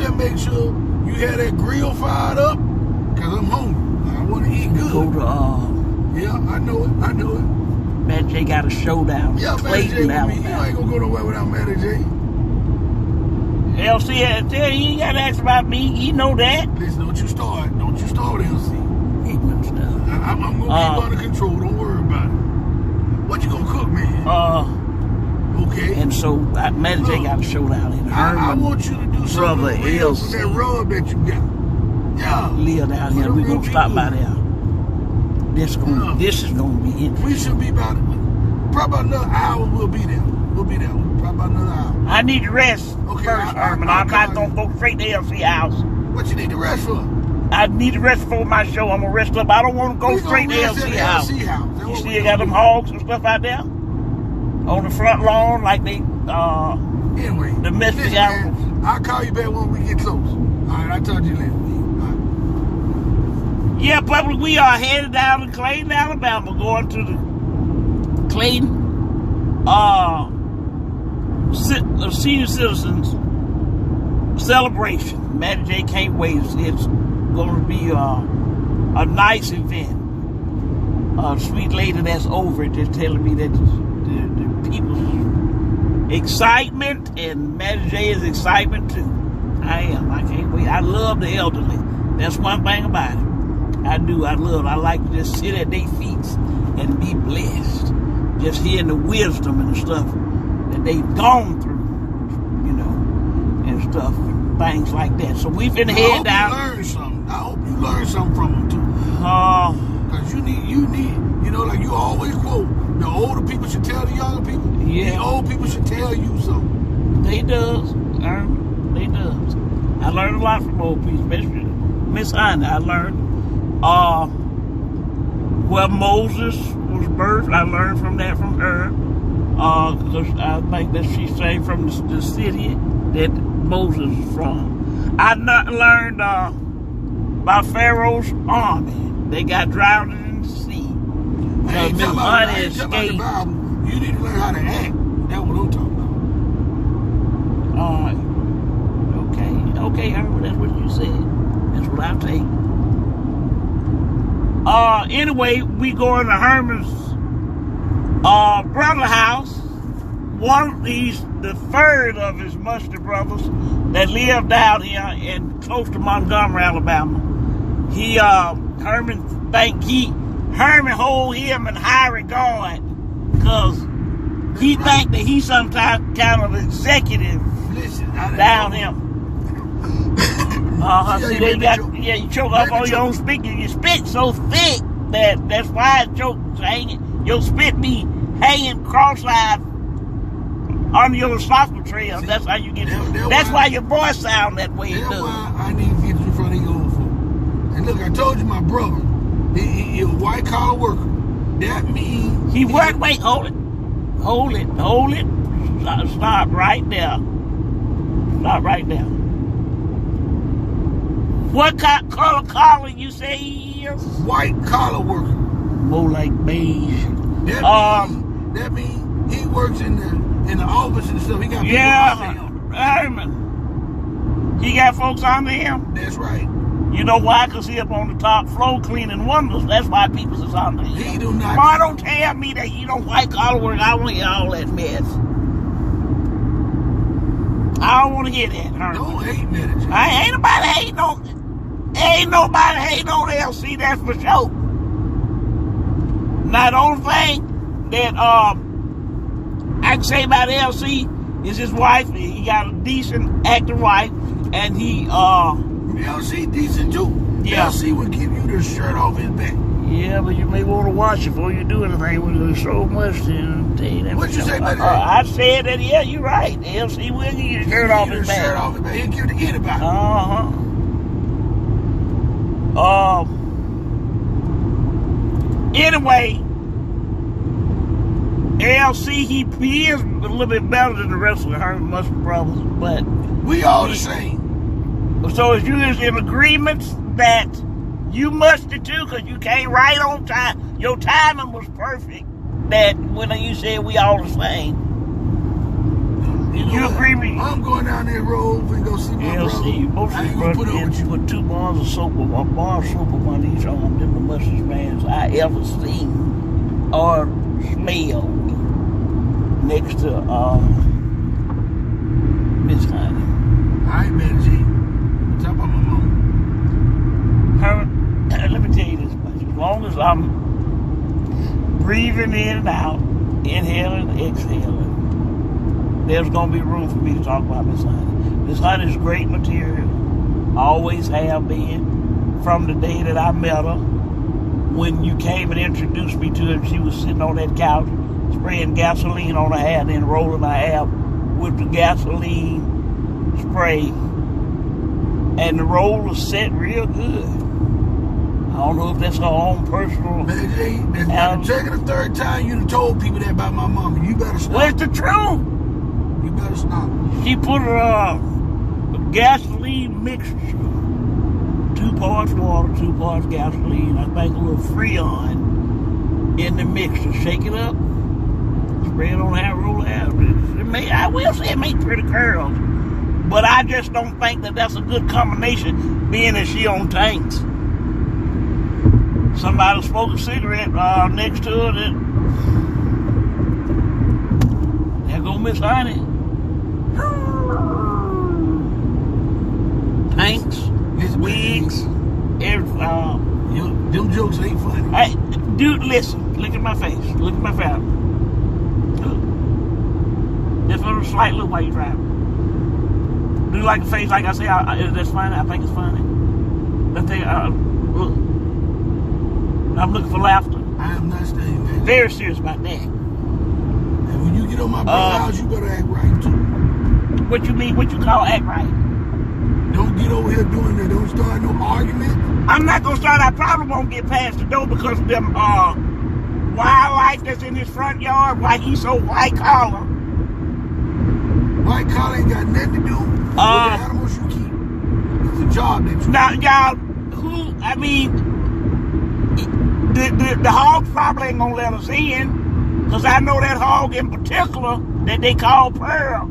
better make sure you have that grill fired up, because I'm hungry. I want to eat good. Go to, yeah, I know it. Matt J got a showdown. Yeah, Clayton, Matt J with me. You ain't gonna go nowhere without Matt J. LC, I tell you, ain't got to ask about me. He know that. Listen, don't you start, LC. Ignorant stuff. I'm gonna keep under control. Don't worry about it. What you gonna cook, man? Okay. And so Matt J got a showdown in Herman. I want you to do something real with that rub that you got. Yeah. Live down here. We're gonna stop by there. This is gonna be interesting. We should be about probably another hour. We'll be there. Probably another hour. I need to rest first, Herman. I'm not gonna go straight to LC house. What you need to rest for? I need to rest for my show. I'm gonna rest up. I don't want to go straight to LC house. You still got them hogs and stuff out there on the front lawn, like they anyway. Domestic animals. I'll call you back when we get close. All right, I'll talk to you later. Yeah, public, we are headed down to Clayton, Alabama, going to the Clayton senior citizens celebration. Matt J can't wait. It's going to be a nice event. Sweet lady that's over it just telling me that the people's excitement and Matt J is excitement too. I can't wait. I love the elderly. That's one thing about it. I like to just sit at their feet and be blessed. Just hearing the wisdom and the stuff that they've gone through, and stuff, things like that. So we finna head down. I hope you learn something from them too. Because you need, like you always quote, the older people should tell the younger people. Yeah. The old people should tell you something. They does. They does. I learned a lot from old people, especially Miss Anna. I learned where Moses was birthed. I learned from her. Because I think that she came from the city that Moses is from. I learned about Pharaoh's army. They got drowned in the sea. Miss Honey escaped. You need to learn how to act. That's what I'm talking about. Okay, Herman, that's what you said. That's what I take. Anyway, we going to Herman's brother house. He's the third of his Mustard brothers that live down here close to Montgomery, Alabama. Herman hold him in high regard because he think that he's some kind of executive down here. See, you choke up on your own spit. You spit so thick that's why it chokes hanging. Your spit be hanging cross-eyed under your esophageal trail. That's how you get. That's why your voice sound that way. That's why I need to get you in front of your own folk. And look, I told you my brother, he a white collar worker. That means he worked. Wait, hold it. Stop right there. What color you say he is? White collar worker. More like beige. That means he works in the office and stuff. He got people under him. Herman. He got folks under him? That's right. You know why? Because he up on the top floor cleaning windows. That's why people is under him. He do not. Boy, don't tell me that you don't white collar work. I want to hear all that mess. I don't want to hear that, Herman. Don't hate me. Ain't nobody hating on LC, that's for sure. Now, the only thing that I can say about LC is his wife. He got a decent, active wife, and he LC decent too. Yeah. LC would give you the shirt off his back. Yeah, but you may want to wash it before you do anything when there's so much to tell you that. What you say about that? I said that, yeah, you're right. LC will give you the shirt off his back. Shirt off his back. He'll give it to anybody. Anyway, LC, he is a little bit better than the rest of the Herman Mustard brothers, but we all the same. So is you in agreement that you mustard too, because you came right on time. Your timing was perfect. That when you said we all the same. You agree with me? I'm going down that road and go see my brother. Most of the brothers put 2 bars of soap, 1 bar of soap on each arm. Them the mustiest mans I ever seen or smelled next to Miss Honey. I ain't met G. Talk about my mom. Let me tell you this much. As long as I'm breathing in and out, inhaling, exhaling, there's going to be room for me to talk about Miss Honey. Miss Honey's great material. Always have been. From the day that I met her, when you came and introduced me to her, she was sitting on that couch, spraying gasoline on her hair and then rolling her hair with the gasoline spray. And the roll was set real good. I don't know if that's her own personal... Man, that's not the second or third time you done told people that about my mama. You better stop. Well, it's the truth. You better stop. She put a gasoline mixture. 2 parts water, 2 parts gasoline. I think a little Freon in the mixture. Shake it up. Spray it on that roll out. I will say it made pretty curls. But I just don't think that that's a good combination, being that she on tanks. Somebody smoked a cigarette next to her. There go Miss Honey. Tanks, wigs, everything. Them jokes ain't funny. Hey, dude, listen. Look at my face. Look at my face. Just a little slight look while you driving. Do like a face like I say, that's funny. I think it's funny. Look. I'm looking for laughter. I am not staying there. Very serious about that. And when you get on my brother's house, you better act right too. What you mean? What you call act right? Don't get over here doing that. Don't start no argument. I'm not gonna start. I probably won't get past the door because of them wildlife that's in his front yard. Why he's so white collar? White collar ain't got nothing to do with the animals you keep. It's a job that you now, y'all, the hogs probably ain't gonna let us in, because I know that hog in particular that they call Pearl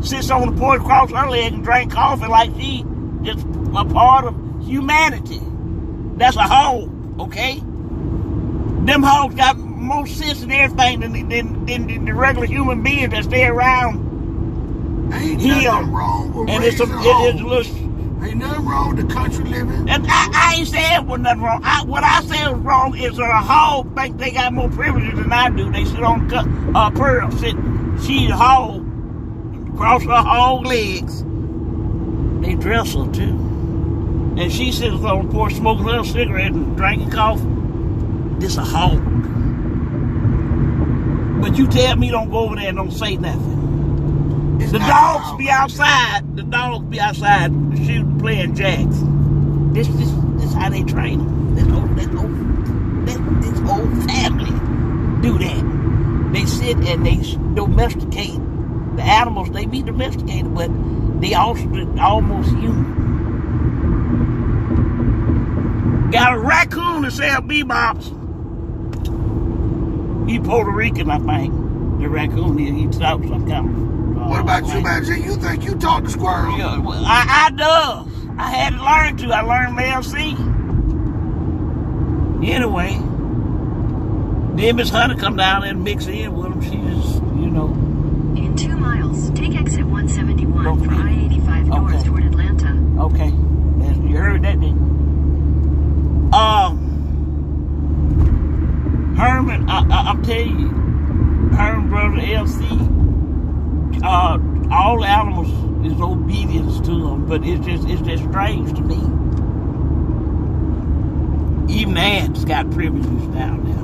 sits on the porch, cross her leg, and drink coffee like she just a part of humanity. That's a hog, okay? Them hogs got more sense and everything than the regular human beings that stay around. Ain't nothing wrong with raising hogs. Ain't nothing wrong with the country living. And I ain't saying with nothing wrong. What I said was wrong is that a hog think they got more privileges than I do. They sit on the Pearl, she's a hog, cross her hog legs. They dress her too. And she sits on the porch smoking a little cigarette and drinking coffee. This a hog. But you tell me don't go over there and don't say nothing. The dogs be outside. The dogs be outside shooting, playing jacks. This how they train them. This whole family do that. They sit and they domesticate the animals. They be domesticated, but they also almost human. Got a raccoon that sell bebops. He Puerto Rican, I think. The raccoon, he talks some kind of. What about you, man? You think you talk to squirrels? Yeah, well, I do. I had to learn to. I learned LC. Anyway, then Miss Hunter come down and mix in with them. She just, In 2 miles, take exit 171 for I-85 north toward Atlanta. Okay. You heard that, didn't you? Herman, I'm telling you, Herman brother LC, all animals is obedience to them, but it's just strange to me. Even ants got privileges down there.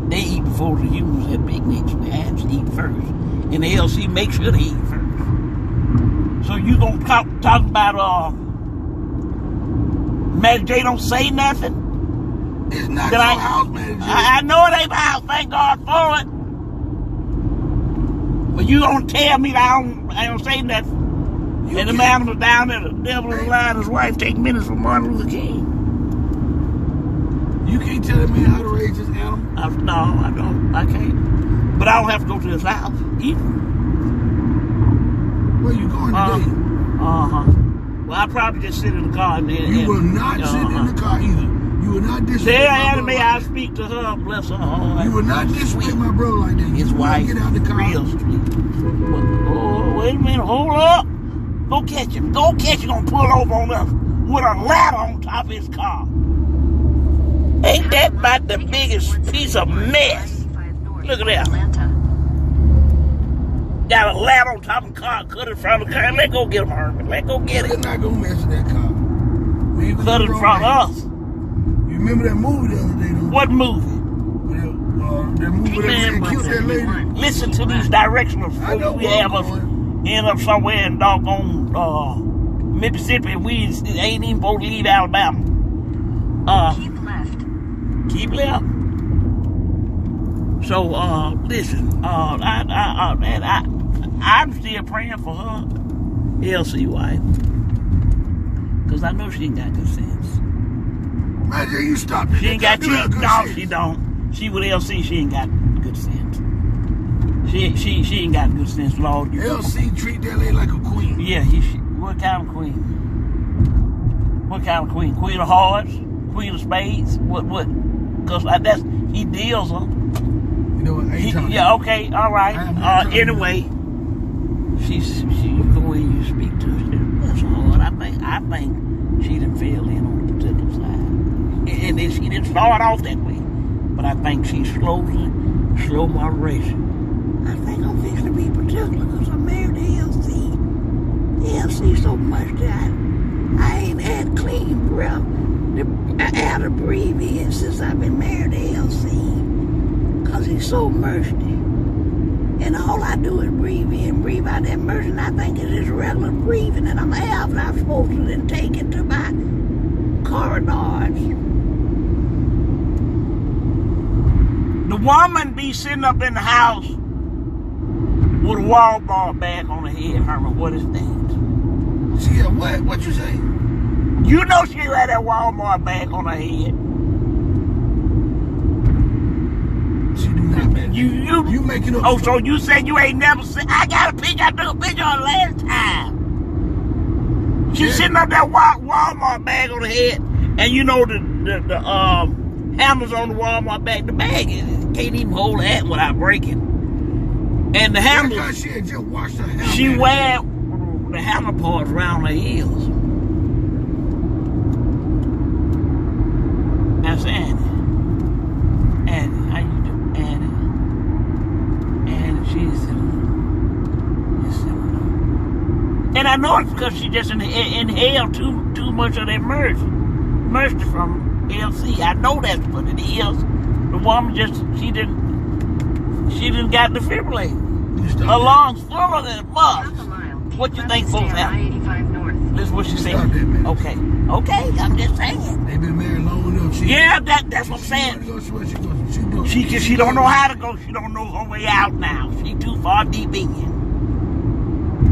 They eat before the humans have picnics. The ants eat first, and the LC makes sure they eat first. So you gonna talk about Magic J don't say nothing? It's not your house, Magic J. I know it ain't my house. Thank God for it. But you gonna tell me that I don't say nothing? And the man was down there, the devil is lying, his wife take minutes from Martin Luther King. You can't tell me how to raise this animal? No, I don't. I can't. But I don't have to go to his house either. Where you going today? Well, I probably just sit in the car and then. You will not sit in the car either. You will not disrespect Tell my Anime brother. I'll speak to her, bless her heart. You will not disrespect my brother like that. His You will wife, get out the car. real street. Oh, wait a minute, hold up. Go catch him. Go catch him, gonna pull over on us with a ladder on top of his car. Ain't that about the biggest piece of mess? Look at that. Got a ladder on top of the car, cut it from the car. Let's go get him, Herman. Let's go get They're him. not gonna mess with that car. Man, Cut it from us. You remember that movie the other day, though? What movie? That movie that killed that lady. Listen to these directions I know before we where have I'm us going. end up somewhere in doggone Mississippi, and we ain't even supposed to leave Alabama. Keep left. Keep left. So listen, I'm still praying for her LC wife, cause I know she ain't got good sense. Man, you stop it. She ain't got You have good no, sense. she don't. She with LC, she ain't got good sense. She ain't got good sense, Lord. LC treat that lady like a queen. Yeah, what kind of queen? What kind of queen? Queen of hearts? Queen of spades? What? Because that's he deals her. You know what? I ain't talking. Yeah, okay, all right. Anyway, she's the way you speak to her. That's hard. I think she done fell in on the particular side, and then she didn't start off that way. But I think she's slow moderation. I think I'm fixing to be particular because I'm married to LC. LC so much that I ain't had clean breath out of breathe in since I've been married to LC. Because he's so mercy. And all I do is breathe in, breathe out that mercy. And I think it's just regular breathing that I'm having. I'm supposed to then take it to my corridors. The woman be sitting up in the house with a Walmart bag on her head, Herman. What is that? She had what? What you say? You know she had that Walmart bag on her head. She do not, man. You making up. Oh, so you said you ain't never seen? I got a picture. I took a picture of her last time. She's sitting up that Walmart bag on her head, and you know the hammers on the Walmart bag. The bag can't even hold that without breaking. And the hammer, She had just washed her hair. she wear the hammer parts around her heels. That's Annie. Annie, how you doing? Annie, she's and I know it's because she just inhaled too much of that mercy from LC. I know that's what it is. The woman she didn't got defibrillated. Her lungs full of that mud. What you think folks have? This is what she said. Okay, I'm just saying. They been married long enough. That's what I'm saying. She don't know how to go. She don't know her way out now. She too far deep in.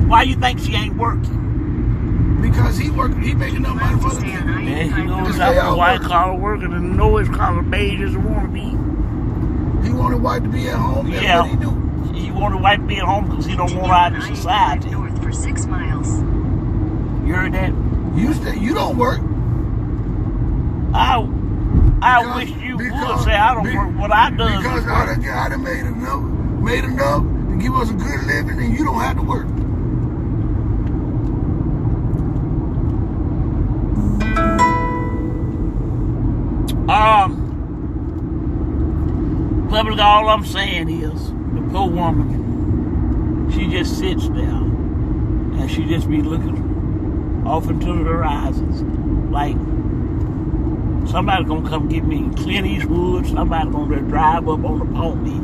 Why you think she ain't working? Because he making enough money for the kid. Yeah, he goes out for white collar working and know his collar beige as a wanna be. He wanted wife to be at home. That's what he do. He wanted wife to be at home because he don't want her out in society. North for 6 miles. You heard that? You don't work. I wish you would say I don't work. What I do because I done made enough to give us a good living, and you don't have to work. Public, all I'm saying is the poor woman, she just sits there and she just be looking off into the horizons like somebody's gonna come get me in Clint Eastwood, somebody's gonna drive up on the pony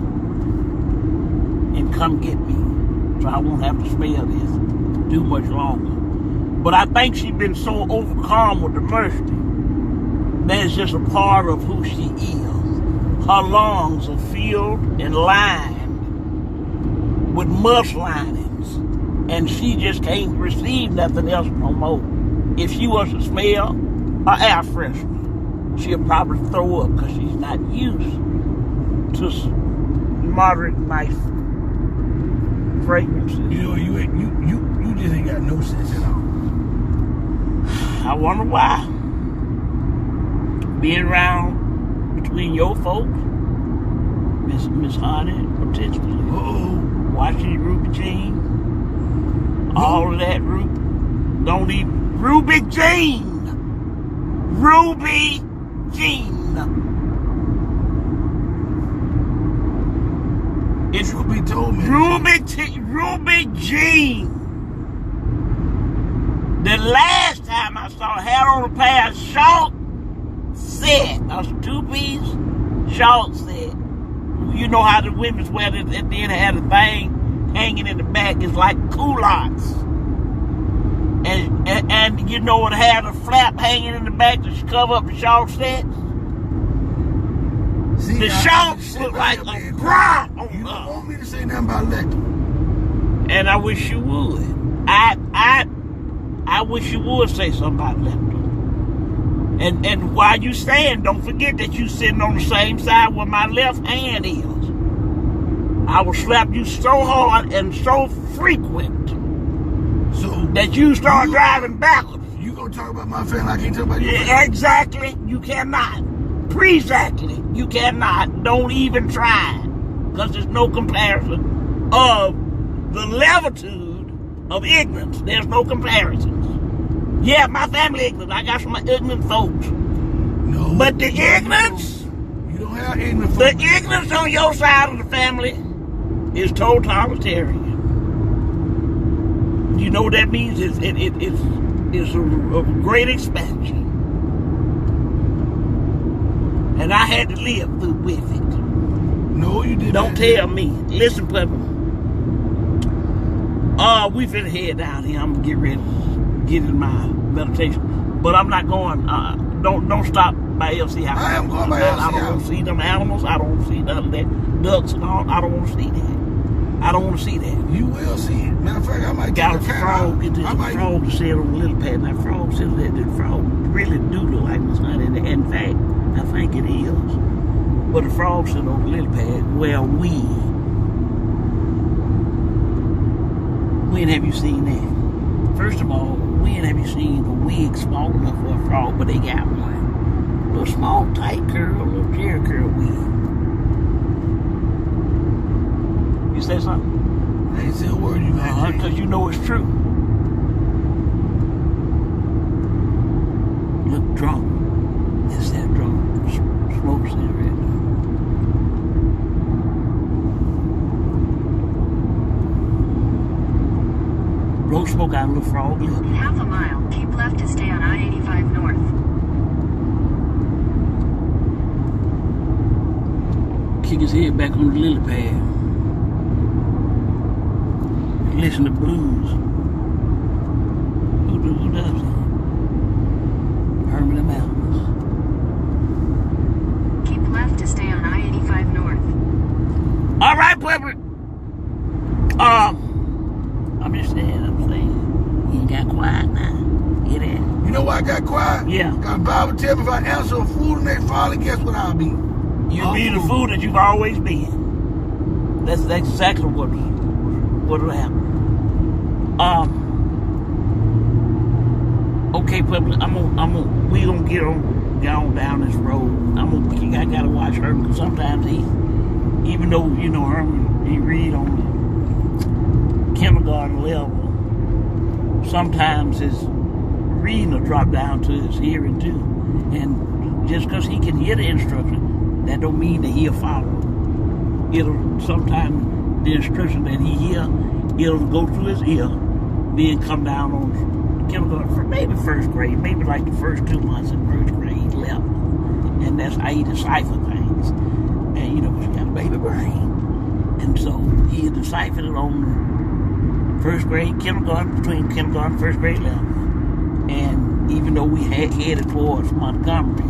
and come get me so I won't have to smell this too much longer. But I think she's been so overcome with the mercy that it's just a part of who she is. Her lungs are filled and lined with mush linings, and she just can't receive nothing else no more. If she was to smell her air freshener, she'll probably throw up because she's not used to moderate nice fragrances. You know, you just ain't got no sense at all. I wonder why. Being around between your folks, Miss Honey, potentially. Watching Ruby Jean. All of that don't even Ruby Jean. Ruby Jean. It's Ruby told me. Ruby Jean. The last time I saw her had on a pair of short set. That was a two-piece short set. You know how the women's wear it, and then had a thing hanging in the back. It's like culottes. And you know it had a flap hanging in the back to cover up the short sets. See, the shorts look like a bra on You her. don't want me to say nothing about Lecter. And I wish you would. I wish you would say something about Lecter. And while you stand, don't forget that you sitting on the same side where my left hand is. I will slap you so hard and so frequent that you start driving backwards. You gonna talk about my family? I can't talk about your family. Yeah, exactly. You cannot. Pre-exactly. You cannot. Don't even try. Because there's no comparison of the levitude of ignorance. There's no comparisons. Yeah, my family ignorant. I got some ignorant folks. No. But the ignorance, you don't have ignorant folks. the ignorance on your side of the family is totalitarian. You know what that means? It's a great expansion. And I had to live with it. No, you didn't. Don't tell me. Listen, Pepper. We finna head down here. I'm gonna get ready, get in my meditation. But I'm not going. Don't stop by LC House. I am going by LC House. I don't want to see them animals. I don't want to see none of that ducks and all. I don't want to see that. I don't want to see that. You will see it. Matter of fact, I might Got a take frog. It's a frog to sit on the lily pad. That frog sits there. The frog really do look like Miss Honey. In fact, I think it is. But the frog sitting on the lily pad. Well, when have you seen that? First of all, when have you seen a wig small enough for a frog, but they got one? A little small, tight curl, a little Jerry curl wig. You say something? I ain't said a word you got. Because you know it's true. Look drunk. It's that drunk. Smoke cigarette. Road smoke out a little frog lip. Half a mile. Keep left to stay on I-85 North. Kick his head back on the lily pad. Listen to blues. Who does it? Herman the Mountains. Keep left to stay on I-85 North. All right, Pepper. I'm just saying. You got quiet now. Hear that? You know why I got quiet? Yeah. Because the Bible tells me if I answer a fool in their folly, guess what I'll be? You'll be the fool that you've always been. That's exactly what'll happen. Okay, Pepper. We gonna get on down this road. I gotta watch Herman because sometimes even though you know Herman, he read on the kindergarten level. Sometimes his reading will drop down to his hearing too. And just because he can hear the instruction, that don't mean that he'll follow. Sometimes the instruction that he hear, it'll go through his ear, then come down on kindergarten for maybe first grade, maybe like the first 2 months in first grade level. And that's how he decipher things. And you know, he's got a baby brain. And so he deciphered it on first grade, kindergarten, between kindergarten and first grade level. And even though we had headed towards Montgomery,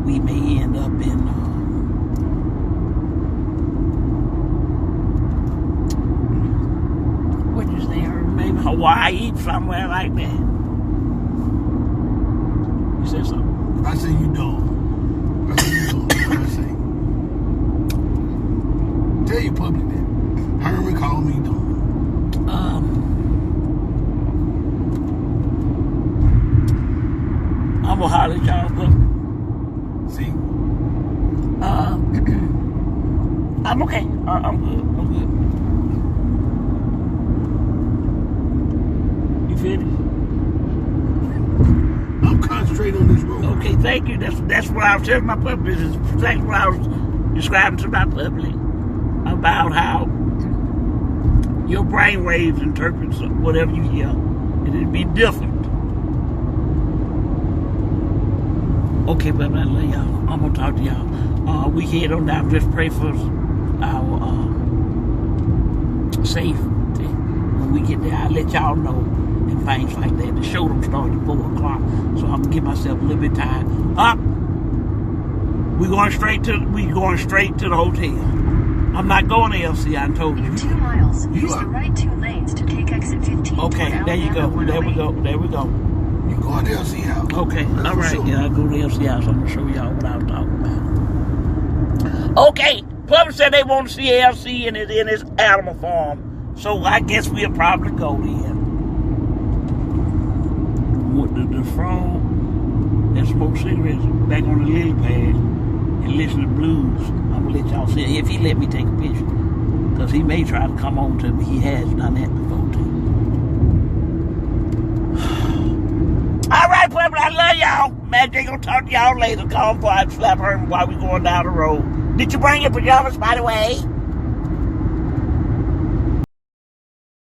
we may end up in what'd you say, or maybe Hawaii, somewhere like that. You said something? I say you don't. I say you don't. That's what I say. Tell your public that. Herman called me dumb. I'm gonna holler at y'all, but See? I'm okay. I'm good. I'm good. You finished? I'm concentrating on this road. Okay, thank you. That's what I was telling my public. That's what I was describing to my public about how your brain waves interprets whatever you hear. It'd be different. Okay, but I love y'all. I'm gonna talk to y'all. We head on down. Just pray for our safety. When we get there, I'll let y'all know and things like that. The show don't start at 4 o'clock, so I'm gonna give myself a little bit of time. We're going straight to the hotel. I'm not going to LC. I told you. In 2 miles, use the right 2 lanes to take exit 15. Okay, there you go. There we go. There we go. You going to LC house? Okay, all right. Sure. Yeah, I go to LC house. I'm gonna show y'all what I was talking about. Okay, public said they want to see LC and it's in his animal farm, so I guess we'll probably go then. What the frog that smoke cigarettes back on the lily pad and listen to blues. I'm gonna let y'all see if he let me take a picture, because he may try to come on to me. He has done that before too. All right, public, I love y'all. Magic gonna talk to y'all later. Call him before I slap her while we going down the road. Did you bring your pajamas, by the way?